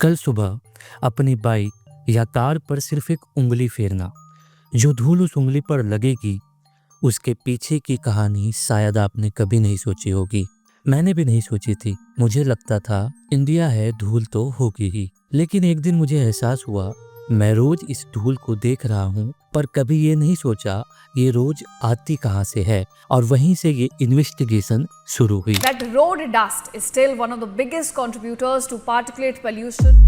कल सुबह अपनी बाइक या कार पर सिर्फ एक उंगली फेरना, जो धूल उस उंगली पर लगेगी उसके पीछे की कहानी शायद आपने कभी नहीं सोची होगी। मैंने भी नहीं सोची थी। मुझे लगता था इंडिया है, धूल तो होगी ही। लेकिन एक दिन मुझे एहसास हुआ मैं रोज इस धूल को देख रहा हूँ, पर कभी ये नहीं सोचा ये रोज आती कहाँ से है। और वहीं से ये इन्वेस्टिगेशन शुरू हुई। That road dust is still one of the biggest contributors to particulate pollution.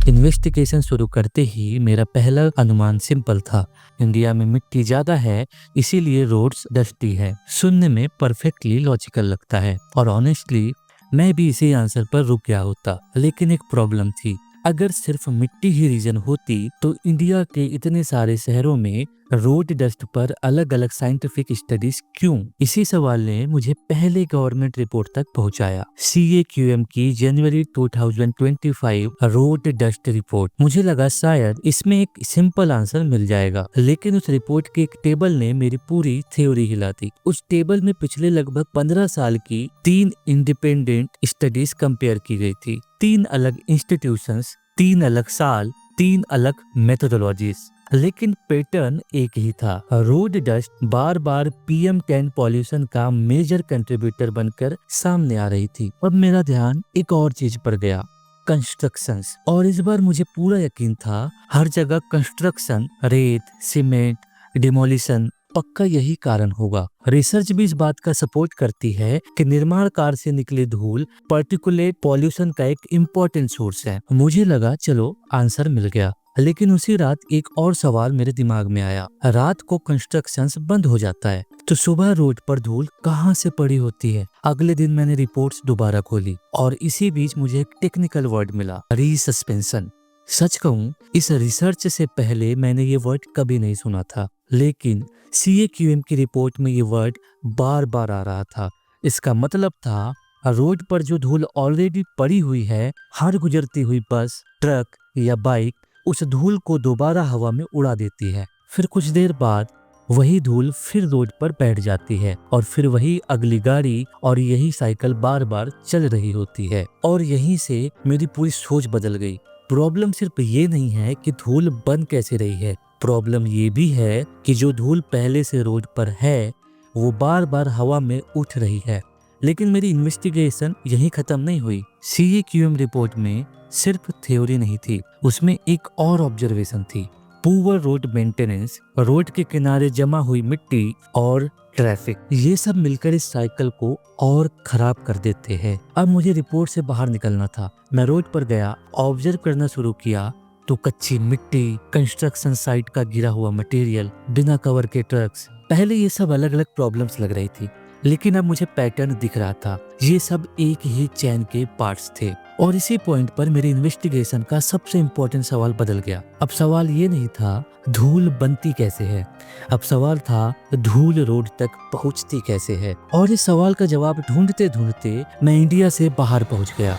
Investigation शुरू करते ही मेरा पहला अनुमान सिंपल था। इंडिया में मिट्टी ज्यादा है, इसीलिए रोड्स डस्टी है। सुनने में परफेक्टली लॉजिकल लगता है और ऑनेस्टली मैं भी इसी आंसर पर रुक गया होता। लेकिन एक प्रॉब्लम थी। अगर सिर्फ मिट्टी ही रीजन होती तो इंडिया के इतने सारे शहरों में रोड डस्ट पर अलग अलग साइंटिफिक स्टडीज क्यों? इसी सवाल ने मुझे पहले गवर्नमेंट रिपोर्ट तक पहुंचाया। CAQM की जनवरी 2025 रोड डस्ट रिपोर्ट। मुझे लगा शायद इसमें एक सिंपल आंसर मिल जाएगा, लेकिन उस रिपोर्ट के एक टेबल ने मेरी पूरी थ्योरी हिला दी। उस टेबल में पिछले लगभग 15 साल की 3 इंडिपेंडेंट स्टडीज कंपेयर की गई थी। 3 अलग इंस्टीट्यूशंस, 3 अलग साल, 3 अलग मेथोडोलॉजीज, लेकिन पैटर्न एक ही था। रोड डस्ट बार बार PM10 पॉल्यूशन का मेजर कंट्रीब्यूटर बनकर सामने आ रही थी। अब मेरा ध्यान एक और चीज पर गया, कंस्ट्रक्शंस। और इस बार मुझे पूरा यकीन था हर जगह कंस्ट्रक्शन, रेत, सीमेंट, डिमोलिशन, पक्का यही कारण होगा। रिसर्च भी इस बात का सपोर्ट करती है कि निर्माण कार्य से निकले धूल पार्टिकुलेट पॉल्यूशन का एक इम्पोर्टेंट सोर्स है। मुझे लगा चलो आंसर मिल गया। लेकिन उसी रात एक और सवाल मेरे दिमाग में आया। रात को कंस्ट्रक्शन बंद हो जाता है तो सुबह रोड पर धूल कहाँ से पड़ी होती है? अगले दिन मैंने रिपोर्ट्स दोबारा खोली और इसी बीच मुझे एक टेक्निकल वर्ड मिला, रीसस्पेंशन। सच कहूँ इस रिसर्च से पहले मैंने ये वर्ड कभी नहीं सुना था, लेकिन CAQM की रिपोर्ट में ये वर्ड बार बार आ रहा था। इसका मतलब था रोड पर जो धूल ऑलरेडी पड़ी हुई है, हर गुजरती हुई बस, ट्रक या बाइक उस धूल को दोबारा हवा में उड़ा देती है। फिर कुछ देर बाद वही धूल फिर रोड पर बैठ जाती है और फिर वही अगली गाड़ी, और यही साइकिल बार बार चल रही होती है। और यहीं से मेरी पूरी सोच बदल गई। प्रॉब्लम सिर्फ ये नहीं है कि धूल बन कैसे रही है, प्रॉब्लम ये भी है कि जो धूल पहले से रोड पर है वो बार बार हवा में उठ रही है। लेकिन मेरी इन्वेस्टिगेशन यहीं खत्म नहीं हुई। CAQM रिपोर्ट में सिर्फ थ्योरी नहीं थी, उसमें एक और ऑब्जर्वेशन थी। पुअर रोड मेंटेनेंस, रोड के किनारे जमा हुई मिट्टी और ट्रैफिक, ये सब मिलकर इस साइकिल को और खराब कर देते हैं। अब मुझे रिपोर्ट से बाहर निकलना था। मैं रोड पर गया, ऑब्जर्व करना शुरू किया तो कच्ची मिट्टी, कंस्ट्रक्शन साइट का गिरा हुआ मटेरियल, बिना कवर के ट्रक्स। पहले ये सब अलग अलग प्रॉब्लम्स लग रही थी, लेकिन अब मुझे पैटर्न दिख रहा था। ये सब एक ही चैन के पार्ट्स थे। और इसी पॉइंट पर मेरी इन्वेस्टिगेशन का सबसे इम्पोर्टेंट सवाल बदल गया। अब सवाल ये नहीं था धूल बनती कैसे है, अब सवाल था धूल रोड तक पहुंचती कैसे है। और इस सवाल का जवाब ढूंढते ढूंढते मैं इंडिया से बाहर पहुंच गया,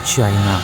चाइना।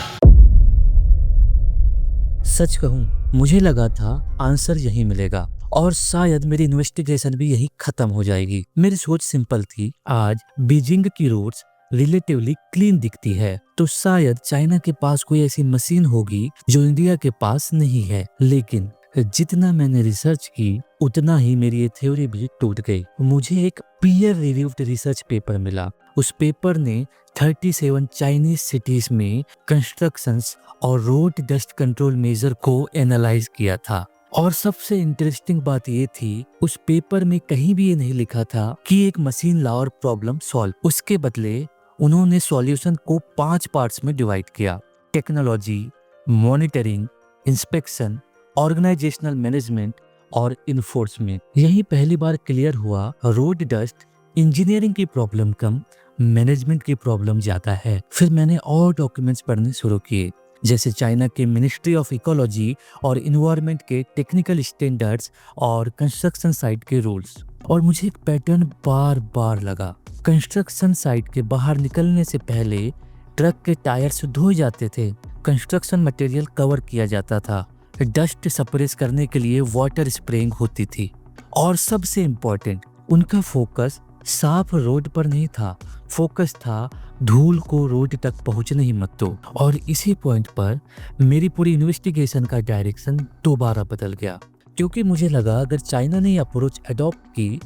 सच कहूं मुझे लगा था आंसर यही मिलेगा और शायद मेरी इन्वेस्टिगेशन भी यही खत्म हो जाएगी। मेरी सोच सिंपल थी, आज बीजिंग की रोड्स रिलेटिवली क्लीन दिखती है तो शायद चाइना के पास कोई ऐसी मशीन होगी जो इंडिया के पास नहीं है। लेकिन जितना मैंने रिसर्च की उतना ही मेरी ये थ्योरी भी टूट गई। मुझे एक पीयर रिव्यूड रिसर्च पेपर मिला। उस पेपर ने 37 चाइनीज सिटीज में कंस्ट्रक्शंस और रोड डस्ट कंट्रोल मेजर को एनालाइज किया था। और सबसे इंटरेस्टिंग बात ये थी, उस पेपर में कहीं भी ये नहीं लिखा था कि एक मशीन ला और प्रॉब्लम सॉल्व। उसके बदले उन्होंने सॉल्यूशन को 5 पार्ट्स में डिवाइड किया: technology, monitoring, inspection, organisational management और इन्फोर्समेंट। यही पहली बार क्लियर हुआ रोड डस्ट इंजीनियरिंग की प्रॉब्लम कम, मैनेजमेंट की प्रॉब्लम ज्यादा है। फिर मैंने और डॉक्यूमेंट्स पढ़ने शुरू किए, जैसे चाइना के मिनिस्ट्री ऑफ इकोलॉजी और इन्वायरमेंट के टेक्निकल स्टैंडर्ड्स और कंस्ट्रक्शन साइट के रूल्स। और मुझे एक पैटर्न बार बार लगा। कंस्ट्रक्शन साइट के बाहर निकलने से पहले ट्रक के टायर्स धोए जाते थे, कंस्ट्रक्शन मटेरियल कवर किया जाता था, डस्ट सप्रेस करने के लिए वाटर स्प्रेइंग होती थी, और सबसे इम्पोर्टेंट उनका फोकस साफ रोड पर नहीं था, फोकस था धूल को रोड तक पहुंचने ही मत दो। और इसी पॉइंट पर मेरी पूरी इन्वेस्टिगेशन का डायरेक्शन दोबारा बदल गया, क्योंकि मुझे लगा अगर चाइना ने अप्रोच अडॉप्ट की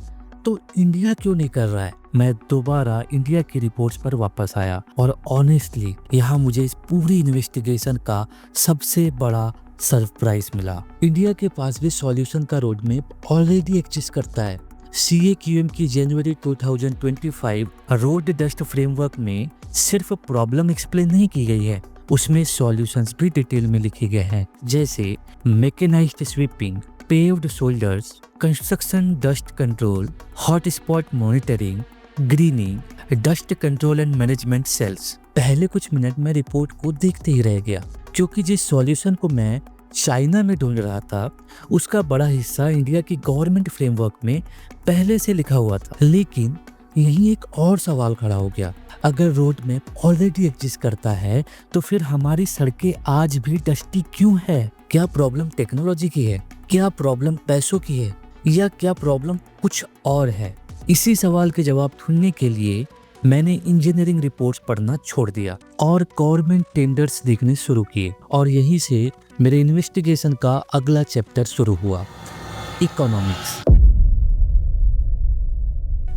तो इंडिया क्यों नहीं कर रहा है। मैं दोबारा इंडिया की रिपोर्ट्स पर वापस आया और ऑनेस्टली यहाँ मुझे इस पूरी इन्वेस्टिगेशन का सबसे बड़ा सरप्राइज मिला। इंडिया के पास भी सॉल्यूशन का रोड मैप ऑलरेडी एग्जिस्ट करता है। CAQM की जनवरी 2025 रोड डस्ट फ्रेमवर्क में सिर्फ प्रॉब्लम एक्सप्लेन नहीं की गई है, उसमें सॉल्यूशंस भी डिटेल में लिखे गए हैं, जैसे mechanised sweeping, paved shoulders, construction dust control, hot spot monitoring, greening, dust control and management cells. पहले कुछ मिनट में रिपोर्ट को देखते ही रह गया, क्योंकि जिस सॉल्यूशन को मैं चाइना में ढूंढ रहा था उसका बड़ा हिस्सा इंडिया की गवर्नमेंट फ्रेमवर्क में पहले से लिखा हुआ था। लेकिन यहीं एक और सवाल खड़ा हो गया, अगर रोड मैप ऑलरेडी एग्जिस्ट करता है तो फिर हमारी सड़कें आज भी डस्टी क्यों है? क्या प्रॉब्लम टेक्नोलॉजी की है? क्या प्रॉब्लम पैसों की है? या क्या प्रॉब्लम कुछ और है? इसी सवाल के जवाब ढूंढने के लिए मैंने इंजीनियरिंग रिपोर्ट्स पढ़ना छोड़ दिया और गवर्नमेंट टेंडर्स देखने शुरू किए, और यहीं से मेरे इन्वेस्टिगेशन का अगला चैप्टर शुरू हुआ, इकोनॉमिक्स।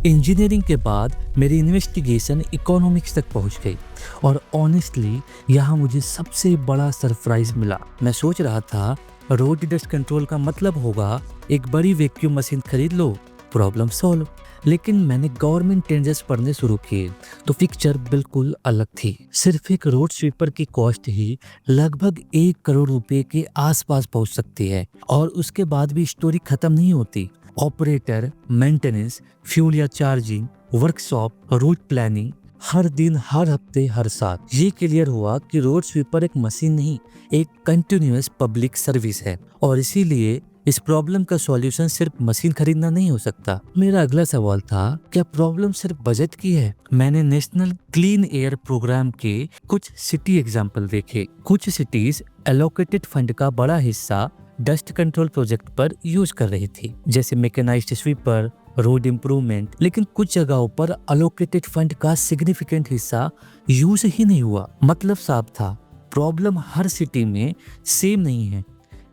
इंजीनियरिंग के बाद मेरी इन्वेस्टिगेशन इकोनॉमिक्स तक पहुंच गई और ऑनेस्टली यहाँ मुझे सबसे बड़ा सरप्राइज मिला। मैं सोच रहा था रोड डस्ट कंट्रोल का मतलब होगा एक बड़ी वैक्यूम मशीन खरीद लो, प्रॉब्लम सॉल्व। लेकिन मैंने गवर्नमेंट टेंडर्स पढ़ने शुरू किए तो पिक्चर बिल्कुल अलग थी। सिर्फ एक रोड स्वीपर की कॉस्ट ही लगभग 1 करोड़ रुपए के आसपास पहुंच सकती है, और उसके बाद भी स्टोरी खत्म नहीं होती। ऑपरेटर, मेंटेनेंस, फ्यूल या चार्जिंग, वर्कशॉप, रूट प्लानिंग, हर दिन, हर हफ्ते, हर साल। ये क्लियर हुआ कि रोड स्वीपर एक मशीन नहीं, एक कंटिन्यूअस पब्लिक सर्विस है, और इसीलिए इस प्रॉब्लम का सॉल्यूशन सिर्फ मशीन खरीदना नहीं हो सकता। मेरा अगला सवाल था, क्या प्रॉब्लम सिर्फ बजट की है? मैंने नेशनल क्लीन एयर प्रोग्राम के कुछ सिटी एग्जाम्पल देखे। कुछ सिटीज एलोकेटेड फंड का बड़ा हिस्सा डस्ट कंट्रोल प्रोजेक्ट पर यूज कर रही थी, जैसे मैकेनाइज्ड स्वीपर, रोड इम्प्रूवमेंट। लेकिन कुछ जगहों पर एलोकेटेड फंड का सिग्निफिकेंट हिस्सा यूज ही नहीं हुआ। मतलब साफ था, प्रॉब्लम हर सिटी में सेम नहीं है।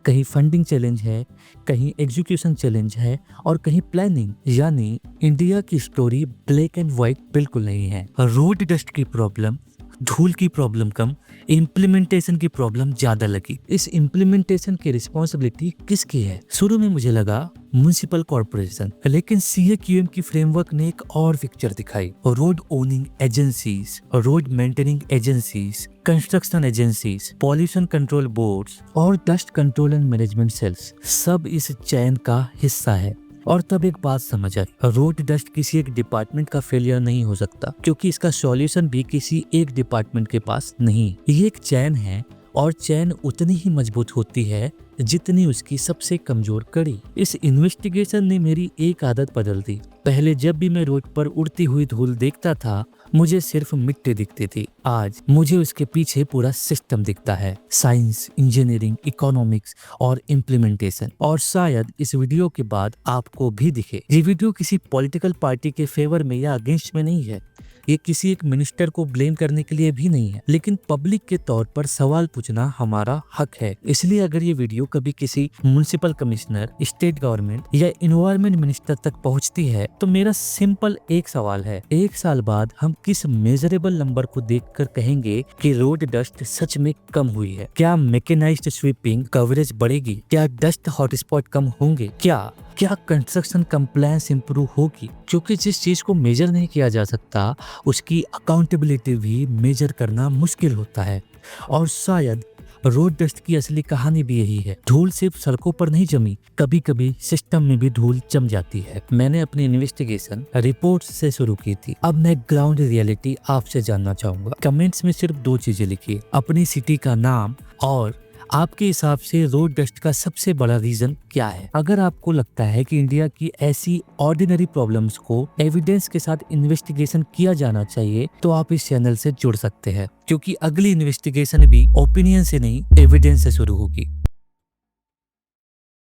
कहीं फंडिंग चैलेंज है, कहीं एग्जीक्यूशन चैलेंज है, और कहीं प्लानिंग। यानी इंडिया की स्टोरी ब्लैक एंड व्हाइट बिल्कुल नहीं है। रोड डस्ट की प्रॉब्लम, धूल की प्रॉब्लम कम, इम्प्लीमेंटेशन की प्रॉब्लम ज्यादा लगी। इस इम्प्लीमेंटेशन की रिस्पॉन्सिबिलिटी किसकी है? शुरू में मुझे लगा म्युनिसिपल कॉर्पोरेशन, लेकिन CAQM की फ्रेमवर्क ने एक और पिक्चर दिखाई। Road owning agencies, road maintaining agencies, construction agencies, pollution control boards और dust control and management cells, सब इस चैन का हिस्सा है। और तब एक बात समझ आई, रोड डस्ट किसी एक डिपार्टमेंट का फेलियर नहीं हो सकता, क्योंकि इसका सॉल्यूशन भी किसी एक डिपार्टमेंट के पास नहीं। ये एक चैन है, और चैन उतनी ही मजबूत होती है जितनी उसकी सबसे कमजोर कड़ी। इस इन्वेस्टिगेशन ने मेरी एक आदत बदल दी। पहले जब भी मैं रोड पर उड़ती हुई धूल देखता था मुझे सिर्फ मिट्टी दिखती थी। आज मुझे उसके पीछे पूरा सिस्टम दिखता है, साइंस, इंजीनियरिंग, इकोनॉमिक्स और इम्प्लीमेंटेशन। और शायद इस वीडियो के बाद आपको भी दिखे। ये वीडियो किसी पॉलिटिकल पार्टी के फेवर में या अगेंस्ट में नहीं है, ये किसी एक मिनिस्टर को ब्लेम करने के लिए भी नहीं है, लेकिन पब्लिक के तौर पर सवाल पूछना हमारा हक है। इसलिए अगर ये वीडियो कभी किसी म्युनिसिपल कमिश्नर, स्टेट गवर्नमेंट या एनवायरनमेंट मिनिस्टर तक पहुंचती है तो मेरा सिंपल एक सवाल है, 1 साल बाद हम किस मेजरेबल नंबर को देखकर कहेंगे कि रोड डस्ट सच में कम हुई है? क्या मैकेनाइज्ड स्वीपिंग कवरेज बढ़ेगी? क्या डस्ट हॉटस्पॉट कम होंगे? क्या कंस्ट्रक्शन कंप्लायंस इंप्रूव होगी? क्योंकि जिस चीज को मेजर नहीं किया जा सकता उसकी अकाउंटेबिलिटी भी मेजर करना मुश्किल होता है। और शायद रोड डस्ट की असली कहानी भी यही है। धूल सिर्फ सड़कों पर नहीं जमी, कभी कभी सिस्टम में भी धूल जम जाती है। मैंने अपनी इन्वेस्टिगेशन रिपोर्ट्स से शुरू की थी। अब मैं ग्राउंड रियलिटी आपसे जानना चाहूंगा। कमेंट्स में सिर्फ 2 चीजें लिखिए, अपनी सिटी का नाम और आपके हिसाब से रोड डस्ट का सबसे बड़ा रीजन क्या है। अगर आपको लगता है कि इंडिया की ऐसी ऑर्डिनरी प्रॉब्लम्स को एविडेंस के साथ इन्वेस्टिगेशन किया जाना चाहिए तो आप इस चैनल से जुड़ सकते हैं, क्योंकि अगली इन्वेस्टिगेशन भी ओपिनियन से नहीं एविडेंस से शुरू होगी।